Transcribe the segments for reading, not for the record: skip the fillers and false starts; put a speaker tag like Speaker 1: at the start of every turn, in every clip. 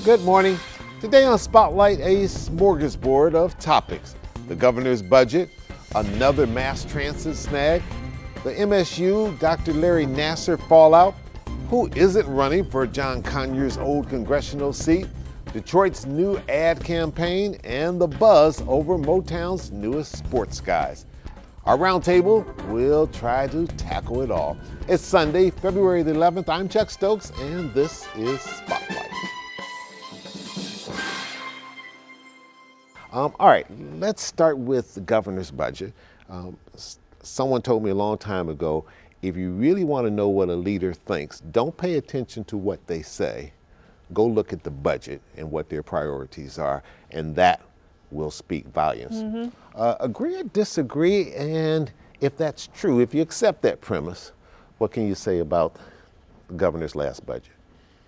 Speaker 1: Good morning. Today on Spotlight, a smorgasbord of topics. The governor's budget, another mass transit snag, the MSU Dr. Larry Nassar fallout, who isn't running for John Conyers' old congressional seat, Detroit's new ad campaign, and the buzz over Motown's newest sports guys. Our roundtable will try to tackle it all. It's Sunday, February the 11th. I'm Chuck Stokes, and this is Spotlight. All right, let's start with the governor's budget. Someone told me a long time ago, if you really want to know what a leader thinks, don't pay attention to what they say. Go look at the budget and what their priorities are, and that will speak volumes. Agree or disagree? And if that's true, if you accept that premise, what can you say about the governor's last budget?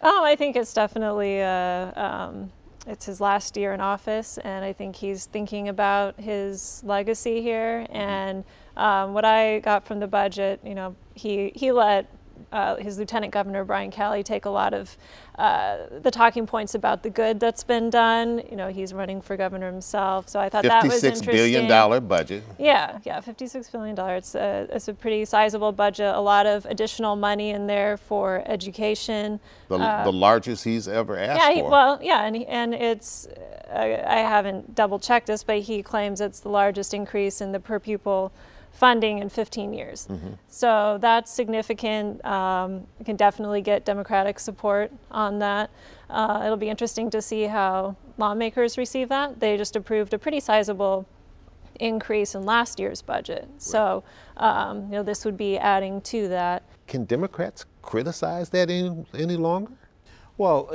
Speaker 2: Oh, I think it's definitely it's his last year in office, and I think he's thinking about his legacy here. And what I got from the budget, you know, he let his Lieutenant Governor Brian Calley take a lot of the talking points about the good that's been done. You know, he's running for governor himself, so I thought that was interesting.
Speaker 1: $56 billion budget.
Speaker 2: Yeah, $56 billion. It's a pretty sizable budget. A lot of additional money in there for education.
Speaker 1: The largest he's ever asked for.
Speaker 2: Well, yeah, and it's I haven't double checked this, but he claims it's the largest increase in the per pupil funding in 15 years. So that's significant. We can definitely get Democratic support on that. It'll be interesting to see how lawmakers receive that. They just approved a pretty sizable increase in last year's budget. So you know, this would be adding to that.
Speaker 1: Can Democrats criticize that any longer?
Speaker 3: Well,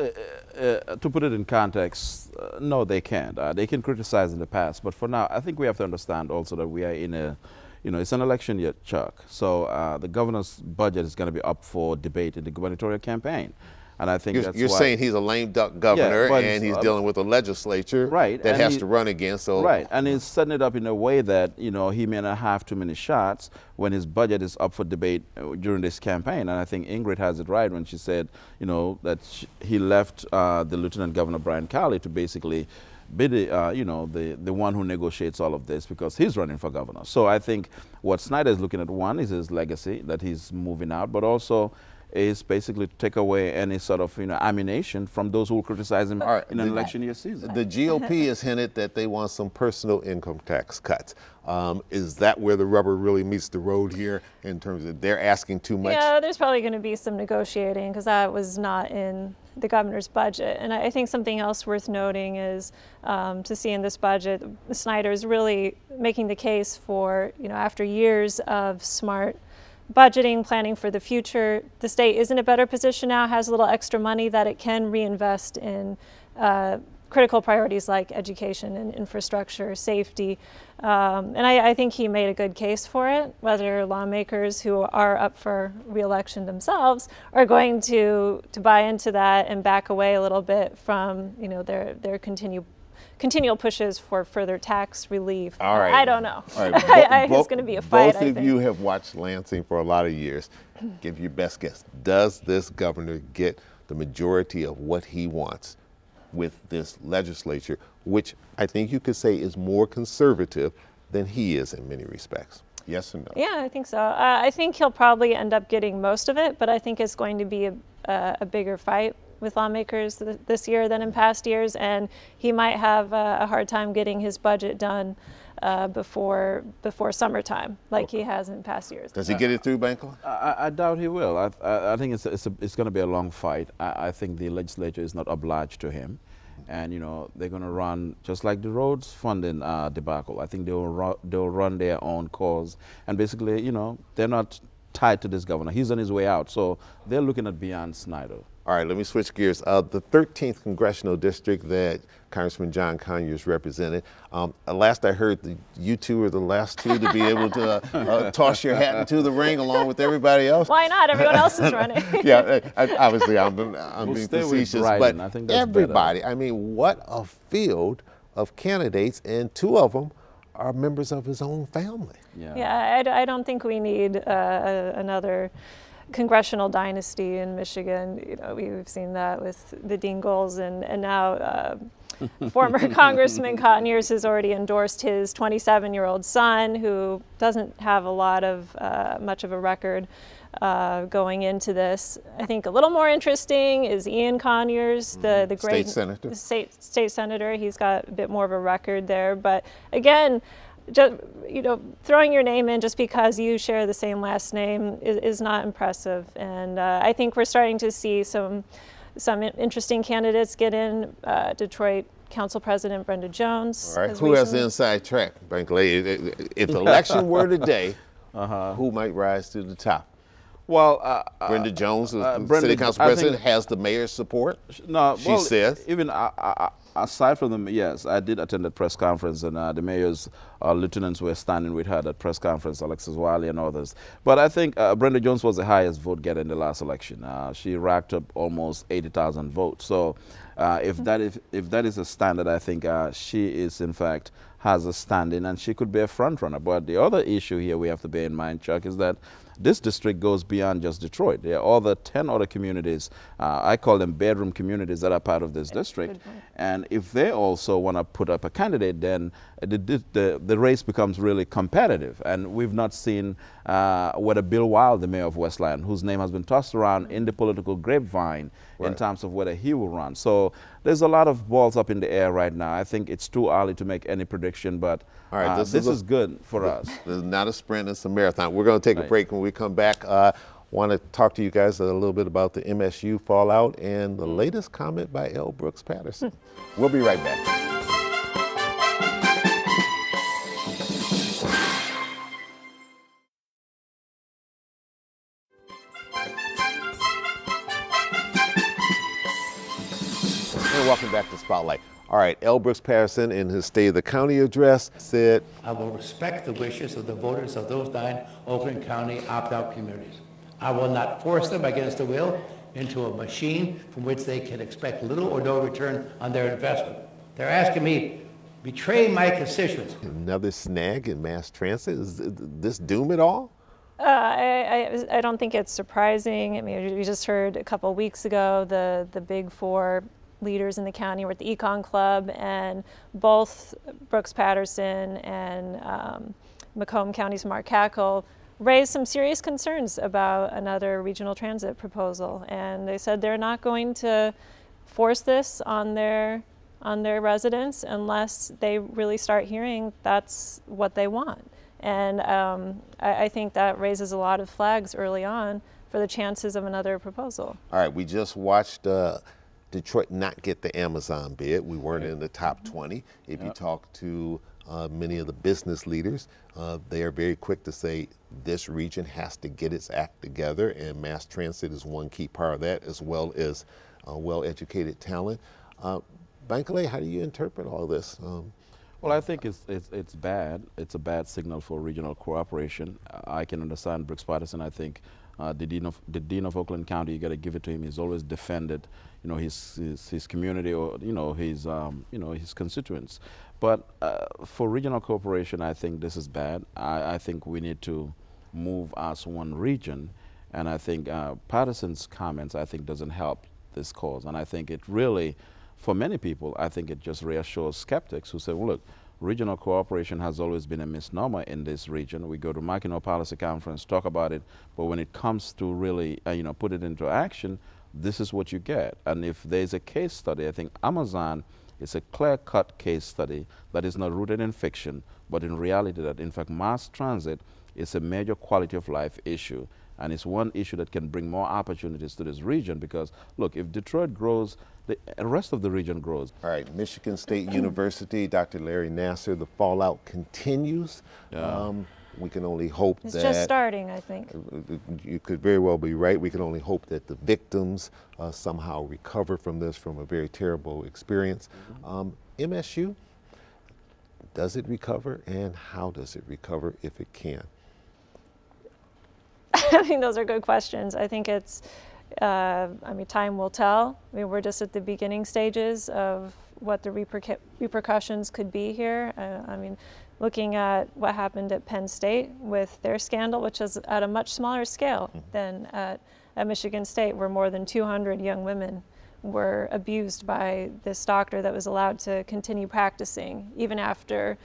Speaker 3: to put it in context, no, they can't. They can criticize in the past, but for now, I think we have to understand also that we are in a, you know, it's an election year, Chuck. So the governor's budget is going to be up for debate in the gubernatorial campaign. And I think
Speaker 1: you're saying he's a lame duck governor,
Speaker 3: yeah,
Speaker 1: and he's dealing with a legislature that has to run again. So
Speaker 3: and he's setting it up in a way that, you know, he may not have too many shots when his budget is up for debate during this campaign. And I think Ingrid has it right when she said, you know, that he left the Lieutenant Governor Brian Calley to basically be the, you know, the one who negotiates all of this, because he's running for governor. So I think what Snyder is looking at, one, is his legacy, that he's moving out, but also is basically to take away any sort of, you know, ammunition from those who will criticize him in an election year season.
Speaker 1: The GOP has hinted that they want some personal income tax cuts. Is that where the rubber really meets the road here, in terms of they're asking too much?
Speaker 2: Yeah, there's probably going to be some negotiating, because that was not in the governor's budget. And I think something else worth noting is to see in this budget, Snyder's really making the case for, you know, after years of smart budgeting, planning for the future, the state is in a better position now, has a little extra money that it can reinvest in critical priorities like education and infrastructure, safety. And I think he made a good case for it, whether lawmakers who are up for re-election themselves are going to buy into that and back away a little bit from, you know, their continual pushes for further tax relief.
Speaker 1: All right.
Speaker 2: I don't know.
Speaker 1: All right.
Speaker 2: It's going to be a fight.
Speaker 1: Both of you have watched Lansing for a lot of years. Give your best guess. Does this governor get the majority of what he wants with this legislature, which I think you could say is more conservative than he is in many respects? Yes or no?
Speaker 2: Yeah, I think so. I think he'll probably end up getting most of it, but I think it's going to be a bigger fight with lawmakers this year than in past years, and he might have a hard time getting his budget done before summertime, like he has in past years.
Speaker 1: Does he get it through, Banker?
Speaker 3: I doubt he will. I think it's going to be a long fight. I think the legislature is not obliged to him, and, you know, they're going to run just like the roads funding debacle. I think they'll run their own cause, and basically, you know, they're not tied to this governor. He's on his way out, so they're looking at beyond Snyder.
Speaker 1: All right, let me switch gears. The 13th congressional district that Congressman John Conyers represented, last I heard, you two are the last two to be able to toss your hat into the ring along with everybody else.
Speaker 2: Why not? Everyone else is running.
Speaker 1: Yeah, obviously I'm being facetious, but
Speaker 3: I think that's
Speaker 1: everybody,
Speaker 3: better.
Speaker 1: I mean, what a field of candidates, and two of them are members of his own family.
Speaker 2: Yeah, I don't think we need another congressional dynasty in Michigan. You know, we've seen that with the Dingles, and now former Congressman Conyers has already endorsed his 27-year-old son, who doesn't have a lot of much of a record going into this. I think a little more interesting is Ian Conyers, the great state senator. He's got a bit more of a record there, but again, just, you know, throwing your name in just because you share the same last name is not impressive. And I think we're starting to see some interesting candidates get in. Detroit Council President Brenda Jones.
Speaker 1: All right, who has the inside track, frankly? If the election were today, who might rise to the top?
Speaker 3: Well,
Speaker 1: Brenda Jones, the City Council President, has the mayor's support.
Speaker 3: No,
Speaker 1: she says.
Speaker 3: Even aside from them, yes, I did attend a press conference, and the mayor's lieutenants were standing with her at that press conference, Alexis Wiley and others. But I think Brenda Jones was the highest vote getter in the last election. She racked up almost 80,000 votes. So if that is a standard, I think she is, in fact, has a standing, and she could be a front runner. But the other issue here we have to bear in mind, Chuck, is that this district goes beyond just Detroit. There are other 10 other communities, I call them bedroom communities, that are part of this district. And if they also want to put up a candidate, then the race becomes really competitive. And we've not seen whether Bill Wild, the mayor of Westland, whose name has been tossed around in the political grapevine in terms of whether he will run. So there's a lot of balls up in the air right now. I think it's too early to make any prediction, but all right, this is good for us.
Speaker 1: This is not a sprint, it's a marathon. We're going to take a break. When we come back, want to talk to you guys a little bit about the MSU fallout and the latest comment by L. Brooks Patterson. We'll be right back. And welcome back to Spotlight. All right, L. Brooks Patterson, in his State of the County address, said,
Speaker 4: I will respect the wishes of the voters of those 9 Oakland County opt-out communities. I will not force them against their will into a machine from which they can expect little or no return on their investment. They're asking me, betray my constituents.
Speaker 1: Another snag in mass transit? Is this doom at all?
Speaker 2: I don't think it's surprising. I mean, we just heard a couple of weeks ago the big 4 leaders in the county were at the Econ Club, and both Brooks Patterson and Macomb County's Mark Hackle raised some serious concerns about another regional transit proposal, and they said they're not going to force this on their residents unless they really start hearing that's what they want. And I think that raises a lot of flags early on for the chances of another proposal.
Speaker 1: All right, we just watched Detroit not get the Amazon bid. We weren't in the top 20. If you talk to many of the business leaders, they are very quick to say this region has to get its act together, and mass transit is one key part of that, as well as well-educated talent. Bankole, how do you interpret all this?
Speaker 3: Well, I think it's bad. It's a bad signal for regional cooperation. I can understand Brooks Patterson. I think the dean of Oakland County, you got to give it to him. He's always defended, you know, his community, or his constituents. But for regional cooperation, I think this is bad. I think we need to move as one region, and I think Patterson's comments, I think, doesn't help this cause. And I think it really, for many people, I think it just reassures skeptics who say, well, look, regional cooperation has always been a misnomer in this region. We go to Mackinac Policy Conference, talk about it, but when it comes to really, put it into action, this is what you get. And if there's a case study, I think Amazon is a clear-cut case study that is not rooted in fiction, but in reality that, in fact, mass transit is a major quality of life issue. And it's one issue that can bring more opportunities to this region because, look, if Detroit grows, the rest of the region grows.
Speaker 1: All right, Michigan State University, Dr. Larry Nassar, the fallout continues.
Speaker 3: Yeah.
Speaker 1: We can only hope
Speaker 2: it's
Speaker 1: that...
Speaker 2: just starting, I think.
Speaker 1: You could very well be right. We can only hope that the victims somehow recover from this, from a very terrible experience. MSU, does it recover, and how does it recover if it can?
Speaker 2: I think those are good questions. I think it's, time will tell. I mean, we're just at the beginning stages of what the repercussions could be here. looking at what happened at Penn State with their scandal, which is at a much smaller scale than at Michigan State, where more than 200 young women were abused by this doctor that was allowed to continue practicing even after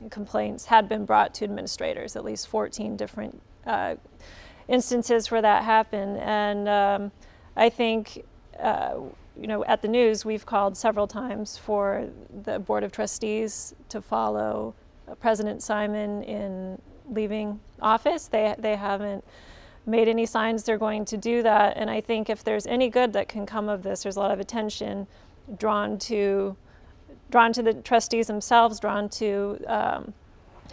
Speaker 2: complaints had been brought to administrators, at least 14 different instances where that happened. And I think, you know, at the news, we've called several times for the Board of Trustees to follow President Simon in leaving office. They haven't made any signs they're going to do that. And I think if there's any good that can come of this, there's a lot of attention drawn to the trustees themselves, drawn to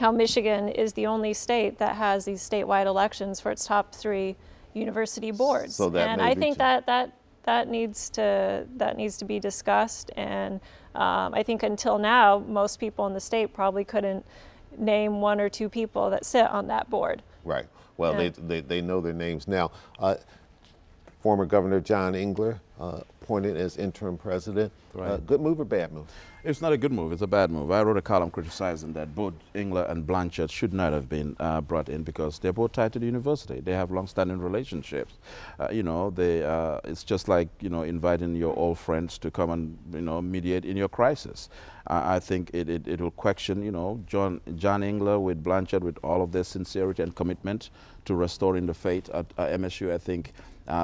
Speaker 2: how Michigan is the only state that has these statewide elections for its top 3 university boards.
Speaker 1: So that
Speaker 2: and I think that needs to be discussed. And I think until now, most people in the state probably couldn't name 1 or 2 people that sit on that board.
Speaker 1: Right. Well, yeah. They know their names now. Former Governor John Engler appointed as interim president.
Speaker 3: Right.
Speaker 1: Good move or bad move?
Speaker 3: It's not a good move, it's a bad move. I wrote a column criticizing that both Engler and Blanchard should not have been brought in because they're both tied to the university. They have long-standing relationships. You know, it's just like, you know, inviting your old friends to come and, you know, mediate in your crisis. I think it will question, you know, John Engler with Blanchard, with all of their sincerity and commitment to restoring the faith at MSU. I think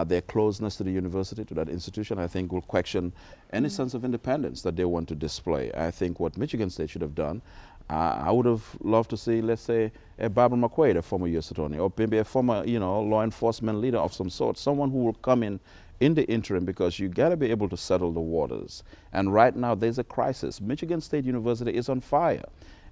Speaker 3: their closeness to the university, to that institution, I think will question any sense of independence that they want to display. I think what Michigan State should have done, I would have loved to see, let's say, a Barbara McQuaid, a former U.S. attorney, or maybe a former, you know, law enforcement leader of some sort, someone who will come in the interim, because you got to be able to settle the waters. And right now there's a crisis. Michigan State University is on fire.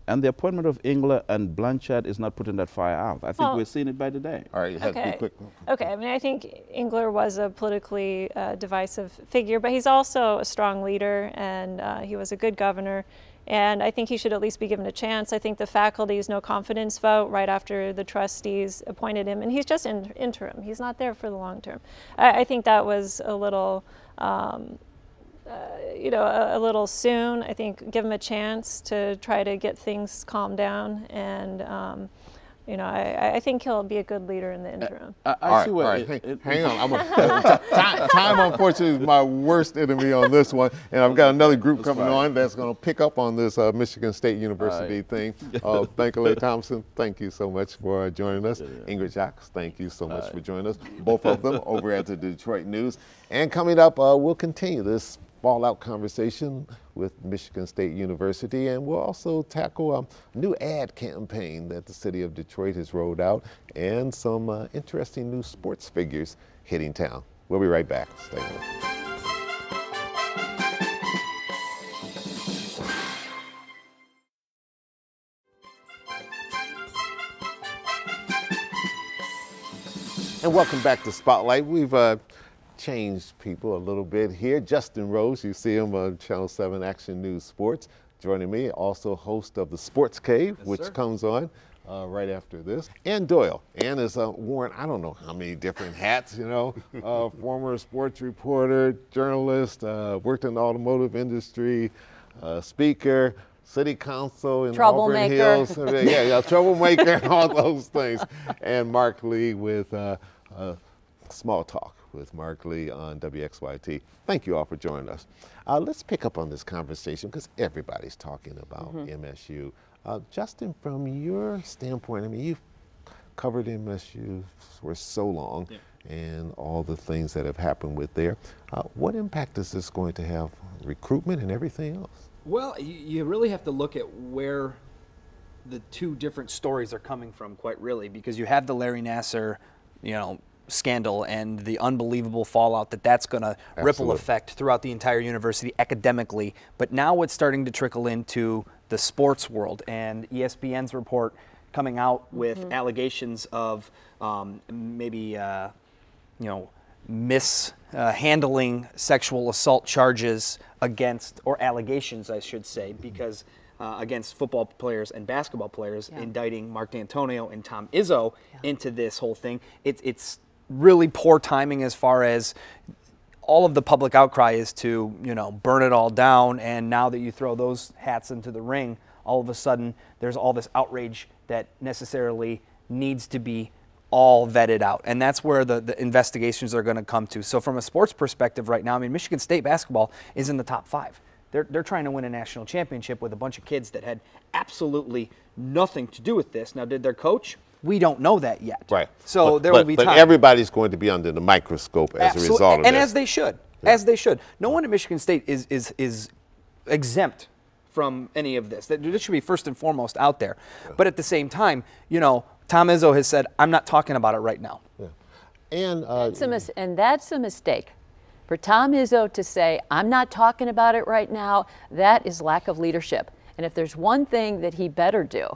Speaker 3: And the appointment of Engler and Blanchard is not putting that fire out. I think we're seeing it by the day.
Speaker 1: All right, you have to be quick.
Speaker 2: Okay, I mean, I think Engler was a politically divisive figure, but he's also a strong leader, and he was a good governor. And I think he should at least be given a chance. I think the faculty's no confidence vote right after the trustees appointed him, and he's just interim. He's not there for the long term. I think that was a little, you know, a little soon. I think give him a chance to try to get things calmed down, and you know, I think he'll be a good leader in the interim.
Speaker 1: All right. Hang on. Time, unfortunately, is my worst enemy on this one, and I've got another group coming on that's going to pick up on this Michigan State University thing. Banker Thompson, thank you so much for joining us. Ingrid Jacques, thank you so much for joining us. Both of them over at the Detroit News. And coming up, we'll continue this fallout conversation with Michigan State University, and we'll also tackle a new ad campaign that the city of Detroit has rolled out, and some interesting new sports figures hitting town. We'll be right back. Stay with us. And welcome back to Spotlight. We've changed people a little bit here. Justin Rose, you see him on Channel 7 Action News Sports, joining me, also host of the Sports Cave, which comes on right after this. Ann Doyle. Ann is worn, I don't know how many different hats, you know, former sports reporter, journalist, worked in the automotive industry, speaker, city council in Auburn Hills. Yeah, troublemaker, all those things. And Mark Lee with Small Talk with Mark Lee on WXYZ. Thank you all for joining us. Let's pick up on this conversation because everybody's talking about MSU. Justin, from your standpoint, I mean, you've covered MSU for so long and all the things that have happened with there. What impact is this going to have on recruitment and everything else?
Speaker 5: Well, you really have to look at where the 2 different stories are coming from, quite really, because you have the Larry Nassar, you know, scandal and the unbelievable fallout that's going to ripple effect throughout the entire university academically. But now it's starting to trickle into the sports world, and ESPN's report coming out with allegations of maybe, you know, mishandling sexual assault charges against, or allegations, I should say, because against football players and basketball players, indicting Mark D'Antonio and Tom Izzo into this whole thing. It's really poor timing as far as all of the public outcry is to, you know, burn it all down, and now that you throw those hats into the ring, all of a sudden there's all this outrage that necessarily needs to be all vetted out. And that's where the investigations are going to come to. So from a sports perspective right now, I mean, Michigan State basketball is in the top 5. They're trying to win a national championship with a bunch of kids that had absolutely nothing to do with this. Now, did their coach? We don't know that yet.
Speaker 1: Right.
Speaker 5: So there will be time.
Speaker 1: But everybody's going to be under the microscope as a result of
Speaker 5: and
Speaker 1: this.
Speaker 5: as they should.
Speaker 1: Yeah.
Speaker 5: As they should. No one at Michigan State is exempt from any of this. This should be first and foremost out there. Yeah. But at the same time, you know, Tom Izzo has said, I'm not talking about it right now.
Speaker 1: Yeah. And
Speaker 6: that's a mistake. For Tom Izzo to say, I'm not talking about it right now, that is lack of leadership. And if there's one thing that he better do,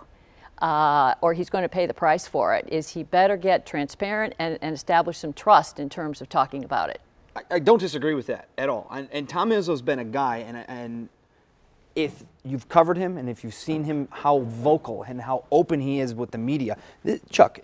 Speaker 6: or he's going to pay the price for it, is he better get transparent and establish some trust in terms of talking about it.
Speaker 5: I don't disagree with that at all. And Tom Izzo's been a guy, and if you've covered him and if you've seen him, how vocal and how open he is with the media, Chuck,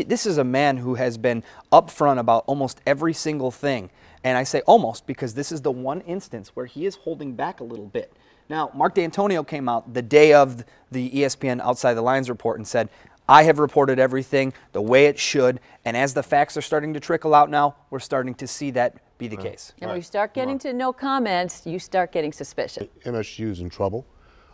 Speaker 5: this is a man who has been upfront about almost every single thing. And I say almost because this is the one instance where he is holding back a little bit. Now, Mark D'Antonio came out the day of the ESPN Outside the Lines report and said, I have reported everything the way it should, and as the facts are starting to trickle out now, we're starting to see that be the case.
Speaker 6: And when you start getting to no comments, you start getting suspicious.
Speaker 7: MSU's in trouble.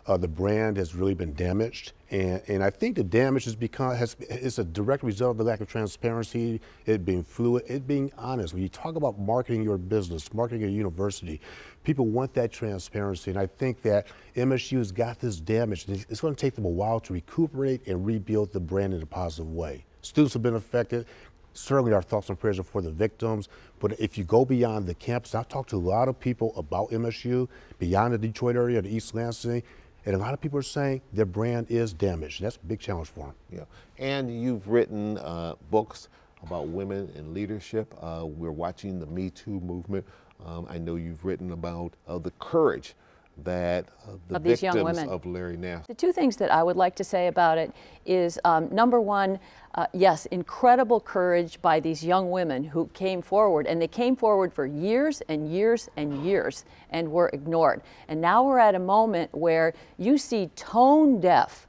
Speaker 7: The brand has really been damaged, and I think the damage is a direct result of the lack of transparency, it being fluid, it being honest. When you talk about marketing your business, marketing your university, people want that transparency, and I think that MSU has got this damage. It's going to take them a while to recuperate and rebuild the brand in a positive way. Students have been affected. Certainly our thoughts and prayers are for the victims, but if you go beyond the campus, I've talked to a lot of people about MSU, beyond the Detroit area, the East Lansing, and a lot of people are saying their brand is damaged. That's a big challenge for them.
Speaker 1: Yeah, and you've written books about women in leadership. We're watching the Me Too movement. I know you've written about the courage that the victims of Larry Nassar.
Speaker 6: The two things that I would like to say about it is, number one, yes, incredible courage by these young women who came forward, and they came forward for years and years and years and were ignored. And now we're at a moment where you see tone-deaf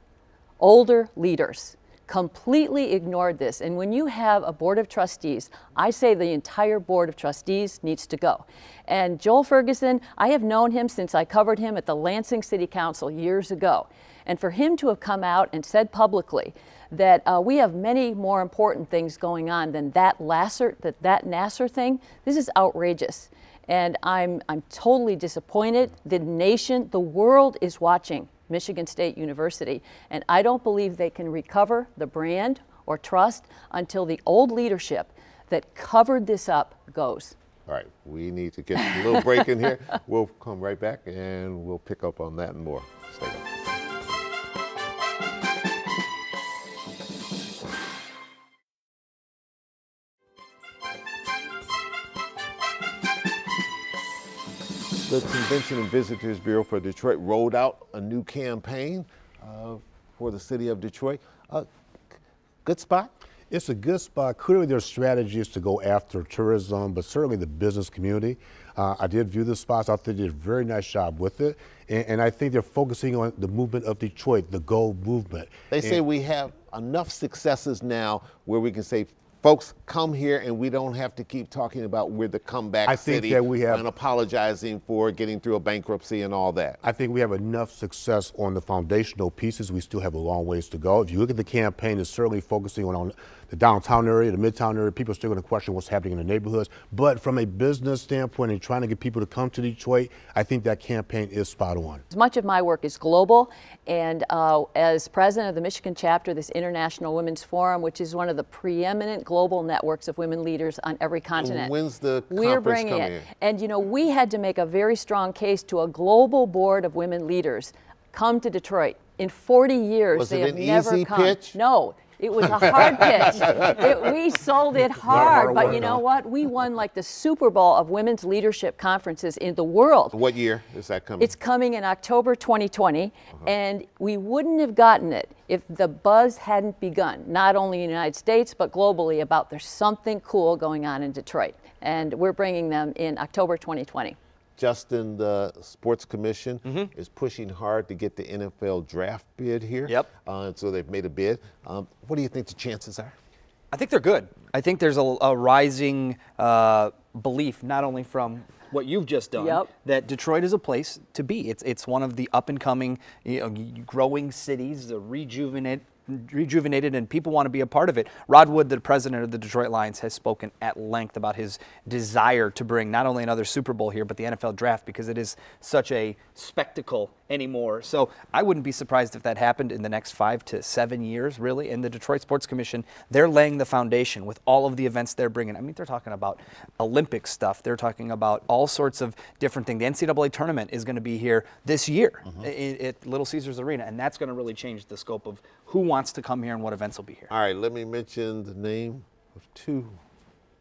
Speaker 6: older leaders completely ignored this. And when you have a board of trustees, I say the entire board of trustees needs to go. And Joel Ferguson, I have known him since I covered him at the Lansing City Council years ago. And for him to have come out and said publicly that we have many more important things going on than that Nassar thing, this is outrageous. And I'm totally disappointed. The nation, the world is watching Michigan State University, and I don't believe they can recover the brand or trust until the old leadership that covered this up goes.
Speaker 1: All right, we need to get a little break in here. We'll come right back and we'll pick up on that and more. Stay with us. The Convention and Visitors Bureau for Detroit rolled out a new campaign for the city of Detroit. Good spot?
Speaker 7: It's a good spot. Clearly their strategy is to go after tourism, but certainly the business community. I did view the spots. I think they did a very nice job with it. And I think they're focusing on the movement of Detroit, the Go movement.
Speaker 1: They say we have enough successes now where we can say, folks, come here and we don't have to keep talking about we're the comeback city and apologizing for getting through a bankruptcy and all that.
Speaker 7: I think we have enough success on the foundational pieces. We still have a long ways to go. If you look at the campaign, it's certainly focusing on the downtown area, the midtown area. People are still going to question what's happening in the neighborhoods. But from a business standpoint and trying to get people to come to Detroit, I think that campaign is spot on.
Speaker 6: Much of my work is global, and as president of the Michigan chapter, this International Women's Forum, which is one of the preeminent global networks of women leaders on every continent.
Speaker 1: When's the
Speaker 6: We're
Speaker 1: conference
Speaker 6: bringing
Speaker 1: coming
Speaker 6: it.
Speaker 1: in?
Speaker 6: And you know, we had to make a very strong case to a global board of women leaders come to Detroit. In 40 years, they have never come.
Speaker 1: Pitch?
Speaker 6: No. It was a hard pitch. We sold it hard, but you know what? We won like the Super Bowl of women's leadership conferences in the world.
Speaker 1: What year is that coming?
Speaker 6: It's coming in October 2020, and we wouldn't have gotten it if the buzz hadn't begun, not only in the United States, but globally, about there's something cool going on in Detroit. And we're bringing them in October 2020.
Speaker 1: Justin, the Sports Commission is pushing hard to get the NFL draft bid here.
Speaker 5: Yep.
Speaker 1: So they've made a bid. What do you think the chances are?
Speaker 5: I think they're good. I think there's a rising belief, not only from what you've just done, that Detroit is a place to be. It's one of the up and coming, growing cities, rejuvenated, and people want to be a part of it. Rod Wood, the president of the Detroit Lions, has spoken at length about his desire to bring not only another Super Bowl here, but the NFL draft, because it is such a spectacle anymore. So I wouldn't be surprised if that happened in the next 5 to 7 years, really. And the Detroit Sports Commission, they're laying the foundation with all of the events they're bringing. I mean, they're talking about Olympic stuff. They're talking about all sorts of different things. The NCAA tournament is going to be here this year at Little Caesars Arena, and that's going to really change the scope of who wants to come here and what events will be here.
Speaker 1: All right, let me mention the name of 2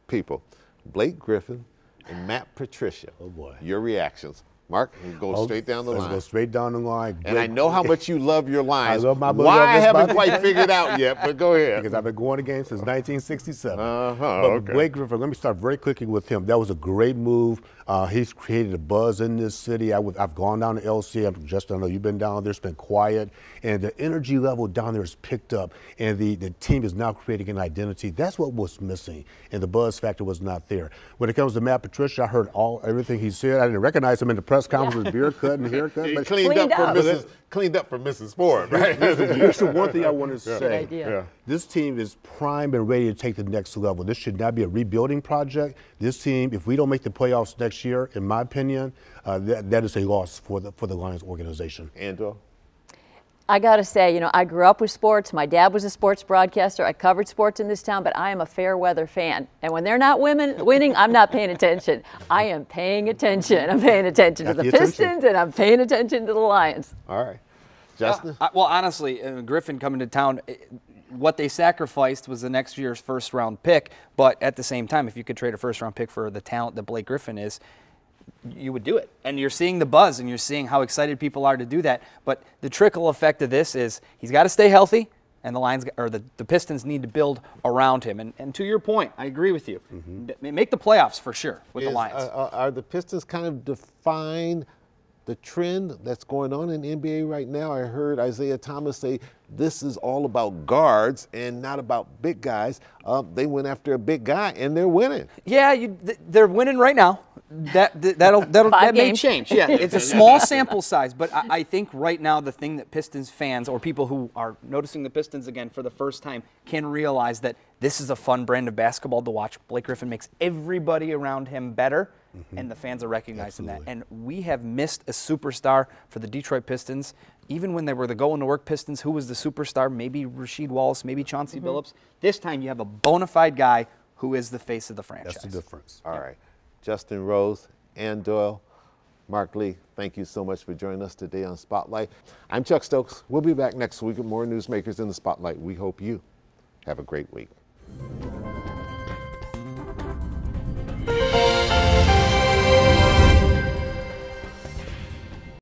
Speaker 1: people, Blake Griffin and Matt Patricia.
Speaker 7: Oh, boy.
Speaker 1: Your reactions. Mark, we'll go straight down the line.
Speaker 7: Let's go straight down the line.
Speaker 1: And I know how much you love your Lions.
Speaker 7: I love my
Speaker 1: Why I haven't quite figured out yet, but go ahead.
Speaker 7: Because I've been going to games since 1967.
Speaker 1: Okay.
Speaker 7: Blake Griffin, let me start very quickly with him. That was a great move. He's created a buzz in this city. I've gone down to LC. I know you've been down there. It's been quiet. And the energy level down there is picked up. And the team is now creating an identity. That's what was missing. And the buzz factor was not there. When it comes to Matt Patricia, I heard everything he said. I didn't recognize him in the press conference with beard cut and haircut.
Speaker 1: He
Speaker 7: But
Speaker 1: cleaned up for Mrs. Ford, right?
Speaker 7: Here's the one thing I want to say.
Speaker 6: Good idea.
Speaker 7: This team is primed and ready to take the next level. This should not be a rebuilding project. This team, if we don't make the playoffs next year, in my opinion, that is a loss for the Lions organization.
Speaker 1: Andrew?
Speaker 6: I got to say, I grew up with sports. My dad was a sports broadcaster. I covered sports in this town, but I am a fair weather fan. And when they're not winning, I'm not paying attention. I am paying attention. I'm paying attention to the Pistons, and I'm paying attention to the Lions.
Speaker 1: All right. Justin?
Speaker 5: Well, honestly, Griffin coming to town, what they sacrificed was the next year's first-round pick. But at the same time, if you could trade a first-round pick for the talent that Blake Griffin is, you would do it. And you're seeing the buzz, and you're seeing how excited people are to do that. But the trickle effect of this is he's got to stay healthy, and the Lions or the Pistons need to build around him. And to your point, I agree with you. Make the playoffs for sure with the Lions.
Speaker 1: Are the Pistons kind of define the trend that's going on in the NBA right now? I heard Isaiah Thomas say this is all about guards and not about big guys. They went after a big guy, and they're winning.
Speaker 5: Yeah, they're winning right now. That may change. Yeah, it's a small sample size, but I think right now the thing that Pistons fans or people who are noticing the Pistons again for the first time can realize that this is a fun brand of basketball to watch. Blake Griffin makes everybody around him better, and the fans are recognizing that. And we have missed a superstar for the Detroit Pistons. Even when they were the going-to-work Pistons, who was the superstar? Maybe Rasheed Wallace, maybe Chauncey Billups. This time you have a bona fide guy who is the face of the franchise.
Speaker 7: That's the difference.
Speaker 1: All right. Justin Rose, Ann Doyle, Mark Lee, thank you so much for joining us today on Spotlight. I'm Chuck Stokes. We'll be back next week with more newsmakers in the Spotlight. We hope you have a great week.